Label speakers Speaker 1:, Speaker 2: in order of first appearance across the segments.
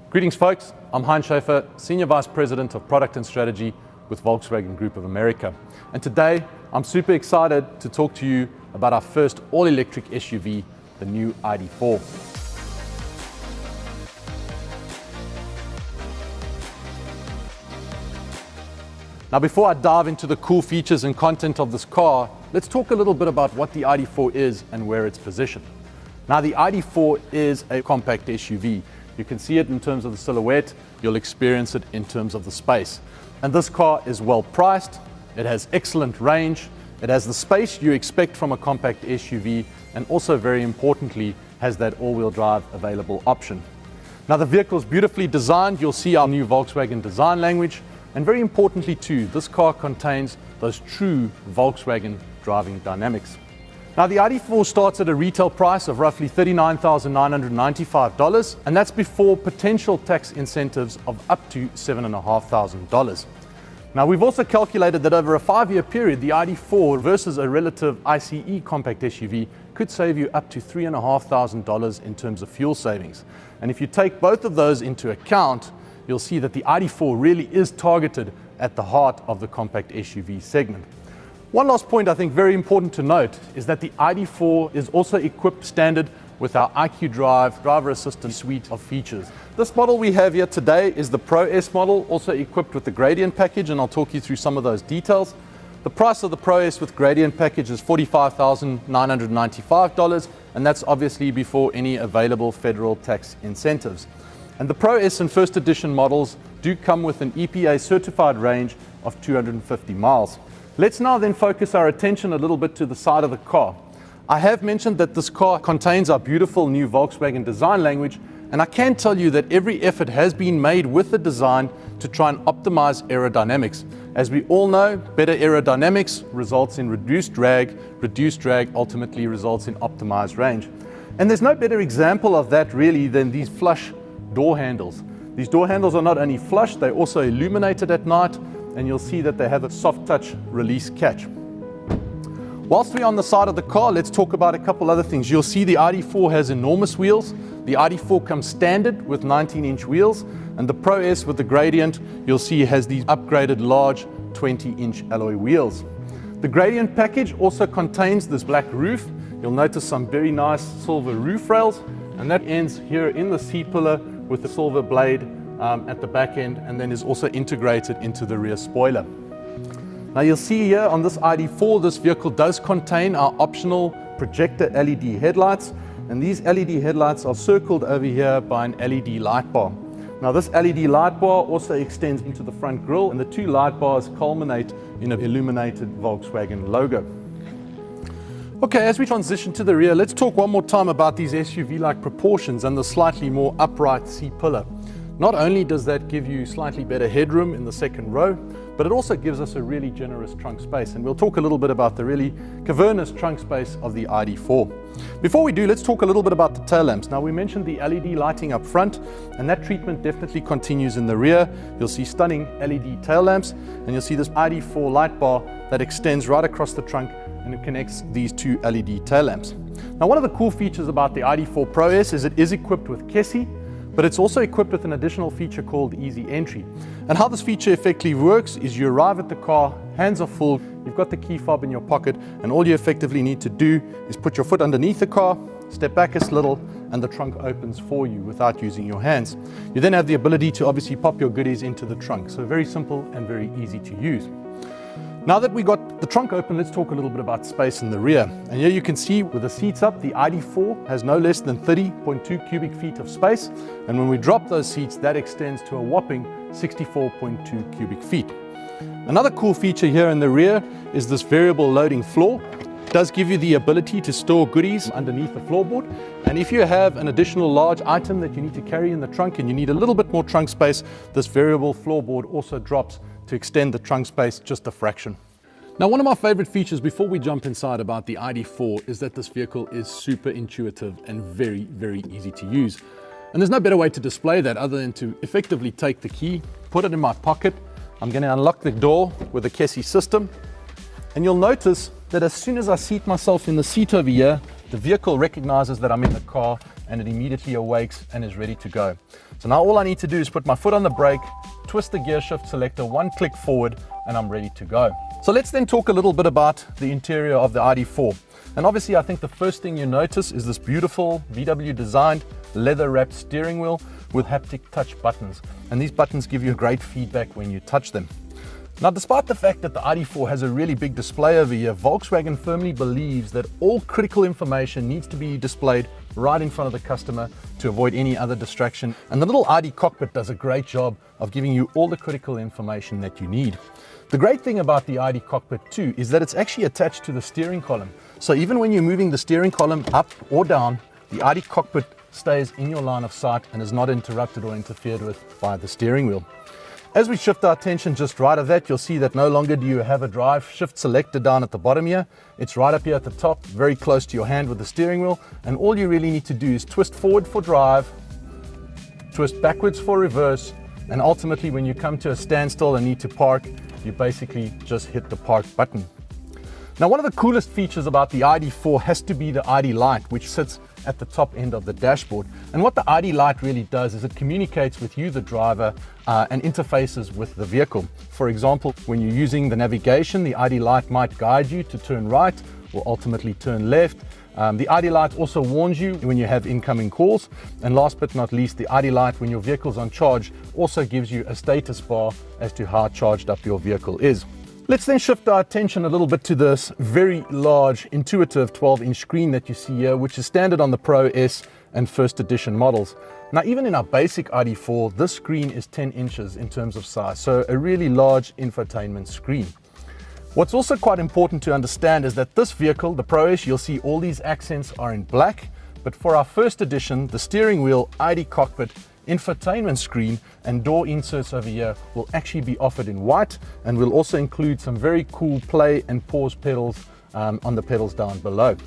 Speaker 1: Greetings folks, I'm Heinz Schaefer, Senior Vice President of Product and Strategy with Volkswagen Group of America. And today, I'm super excited to talk to you about our first all-electric SUV, the new ID.4. Now before I dive into the cool features and content of this car, let's talk a little bit about what the ID.4 is and where it's positioned. Now the ID.4 is a compact SUV. You can see it in terms of the silhouette, you'll experience it in terms of the space. And this car is well priced, it has excellent range, it has the space you expect from a compact SUV, and also very importantly, has that all-wheel drive available option. Now the vehicle is beautifully designed, you'll see our new Volkswagen design language, and very importantly too, this car contains those true Volkswagen driving dynamics. Now the ID.4 starts at a retail price of roughly $39,995, and that's before potential tax incentives of up to $7,500. Now we've also calculated that over a 5-year period, the ID.4 versus a relative ICE compact SUV could save you up to $3,500 in terms of fuel savings. And if you take both of those into account, you'll see that the ID.4 really is targeted at the heart of the compact SUV segment. One last point I think very important to note is that the ID.4 is also equipped standard with our IQ Drive driver assistance suite of features. This model we have here today is the Pro S model, also equipped with the Gradient package, and I'll talk you through some of those details. The price of the Pro S with Gradient package is $45,995, and that's obviously before any available federal tax incentives. And the Pro S and First Edition models do come with an EPA certified range of 250 miles. Let's now then focus our attention a little bit to the side of the car. I have mentioned that this car contains our beautiful new Volkswagen design language, and I can tell you that every effort has been made with the design to try and optimize aerodynamics. As we all know, better aerodynamics results in reduced drag ultimately results in optimized range. And there's no better example of that really than these flush door handles. These door handles are not only flush, they're also illuminated at night, and you'll see that they have a soft touch release catch. Whilst we're on the side of the car, let's talk about a couple other things. You'll see the ID.4 has enormous wheels. The ID.4 comes standard with 19-inch wheels, and the Pro S with the Gradient, you'll see has these upgraded large 20-inch alloy wheels. The Gradient package also contains this black roof. You'll notice some very nice silver roof rails, and that ends here in the C-pillar with the silver blade at the back end, and then is also integrated into the rear spoiler. Now you'll see here on this ID.4, this vehicle does contain our optional projector LED headlights, and these LED headlights are circled over here by an LED light bar. Now this LED light bar also extends into the front grille, and the two light bars culminate in an illuminated Volkswagen logo. Okay, as we transition to the rear, let's talk one more time about these SUV-like proportions and the slightly more upright C-pillar. Not only does that give you slightly better headroom in the second row, but it also gives us a really generous trunk space. And we'll talk a little bit about the really cavernous trunk space of the ID.4. Before we do, let's talk a little bit about the tail lamps. Now we mentioned the LED lighting up front, and that treatment definitely continues in the rear. You'll see stunning LED tail lamps, and you'll see this ID.4 light bar that extends right across the trunk, and it connects these two LED tail lamps. Now one of the cool features about the ID.4 Pro S is it is equipped with KESI, but it's also equipped with an additional feature called Easy Entry. And how this feature effectively works is you arrive at the car, hands are full, you've got the key fob in your pocket, and all you effectively need to do is put your foot underneath the car, step back a little, and the trunk opens for you without using your hands. You then have the ability to obviously pop your goodies into the trunk. So very simple and very easy to use. Now that we got the trunk open, let's talk a little bit about space in the rear. And here you can see with the seats up, the ID.4 has no less than 30.2 cubic feet of space. And when we drop those seats, that extends to a whopping 64.2 cubic feet. Another cool feature here in the rear is this variable loading floor. It does give you the ability to store goodies underneath the floorboard. And if you have an additional large item that you need to carry in the trunk and you need a little bit more trunk space, this variable floorboard also drops to extend the trunk space just a fraction. Now, one of my favorite features before we jump inside about the ID.4 is that this vehicle is super intuitive and very, very easy to use. And there's no better way to display that other than to effectively take the key, put it in my pocket. I'm going to unlock the door with the KESI system. And you'll notice that as soon as I seat myself in the seat over here, the vehicle recognizes that I'm in the car and it immediately awakes and is ready to go. So now all I need to do is put my foot on the brake, twist the gear shift selector, one click forward, and I'm ready to go. So let's then talk a little bit about the interior of the ID.4. And obviously I think the first thing you notice is this beautiful VW designed leather wrapped steering wheel with haptic touch buttons. And these buttons give you great feedback when you touch them. Now, despite the fact that the ID.4 has a really big display over here, Volkswagen firmly believes that all critical information needs to be displayed right in front of the customer to avoid any other distraction. And the little ID cockpit does a great job of giving you all the critical information that you need. The great thing about the ID cockpit too is that it's actually attached to the steering column. So even when you're moving the steering column up or down, the ID cockpit stays in your line of sight and is not interrupted or interfered with by the steering wheel. As we shift our attention just right of that, you'll see that no longer do you have a drive shift selector down at the bottom here. It's right up here at the top, very close to your hand with the steering wheel. And all you really need to do is twist forward for drive, twist backwards for reverse, and ultimately when you come to a standstill and need to park, you basically just hit the park button. Now, one of the coolest features about the ID.4 has to be the ID light, which sits at the top end of the dashboard. And what the ID light really does is it communicates with you, the driver, and interfaces with the vehicle. For example, when you're using the navigation, the ID light might guide you to turn right or ultimately turn left. The ID light also warns you when you have incoming calls. And last but not least, the ID light when your vehicle's on charge also gives you a status bar as to how charged up your vehicle is. Let's then shift our attention a little bit to this very large, intuitive 12-inch screen that you see here, which is standard on the Pro S and first edition models. Now, even in our basic ID.4, this screen is 10 inches in terms of size, so a really large infotainment screen. What's also quite important to understand is that this vehicle, the Pro S, you'll see all these accents are in black, but for our first edition, the steering wheel, ID cockpit, infotainment screen and door inserts over here will actually be offered in white, and we'll also include some very cool play and pause pedals on the pedals down below.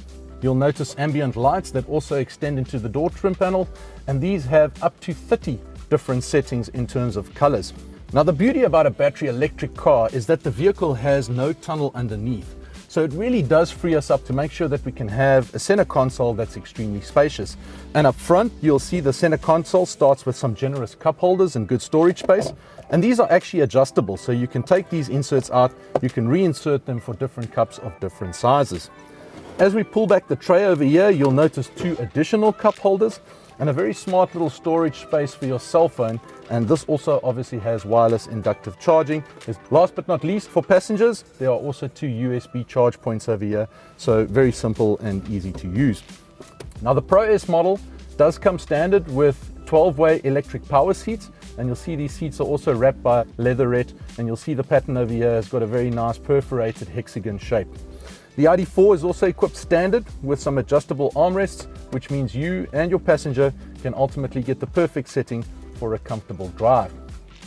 Speaker 1: You'll notice ambient lights that also extend into the door trim panel, and these have up to 30 different settings in terms of colors. Now, the beauty about a battery electric car is that the vehicle has no tunnel underneath. So it really does free us up to make sure that we can have a center console that's extremely spacious. And up front, you'll see the center console starts with some generous cup holders and good storage space. And these are actually adjustable, so you can take these inserts out, you can reinsert them for different cups of different sizes. As we pull back the tray over here, you'll notice 2 additional cup holders and a very smart little storage space for your cell phone. And this also obviously has wireless inductive charging. Last but not least, for passengers, there are also 2 USB charge points over here. So very simple and easy to use. Now, the Pro S model does come standard with 12-way electric power seats. And you'll see these seats are also wrapped by leatherette. And you'll see the pattern over here has got a very nice perforated hexagon shape. The ID.4 is also equipped standard with some adjustable armrests, which means you and your passenger can ultimately get the perfect setting for a comfortable drive.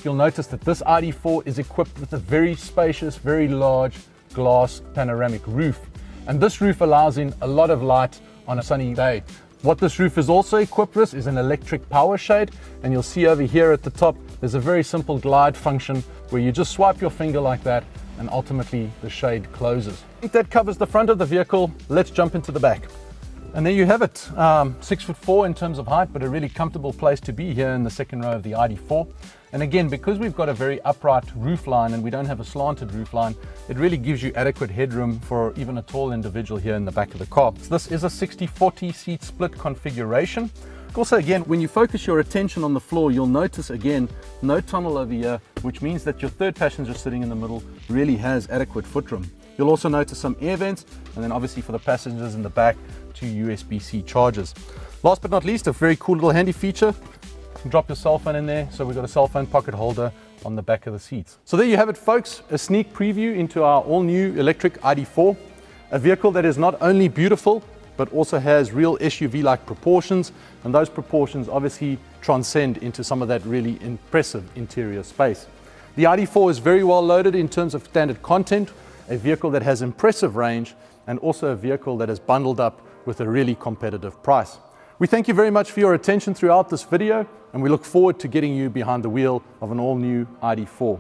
Speaker 1: You'll notice that this ID.4 is equipped with a very spacious, very large glass panoramic roof. And this roof allows in a lot of light on a sunny day. What this roof is also equipped with is an electric power shade. And you'll see over here at the top, there's a very simple glide function where you just swipe your finger like that and ultimately the shade closes. I think that covers the front of the vehicle. Let's jump into the back. And there you have it, 6'4" in terms of height, but a really comfortable place to be here in the second row of the ID.4. And again, because we've got a very upright roof line and we don't have a slanted roof line, it really gives you adequate headroom for even a tall individual here in the back of the car. So this is a 60-40 seat split configuration. Also, again, when you focus your attention on the floor, you'll notice again, no tunnel over here, which means that your third passenger sitting in the middle really has adequate footroom. You'll also notice some air vents, and then obviously for the passengers in the back, 2 USB-C chargers. Last but not least, a very cool little handy feature. You can drop your cell phone in there, so we've got a cell phone pocket holder on the back of the seats. So there you have it, folks, a sneak preview into our all-new electric ID.4, a vehicle that is not only beautiful, but also has real SUV-like proportions, and those proportions obviously transcend into some of that really impressive interior space. The ID.4 is very well loaded in terms of standard content, a vehicle that has impressive range, and also a vehicle that is bundled up with a really competitive price. We thank you very much for your attention throughout this video, and we look forward to getting you behind the wheel of an all-new ID.4.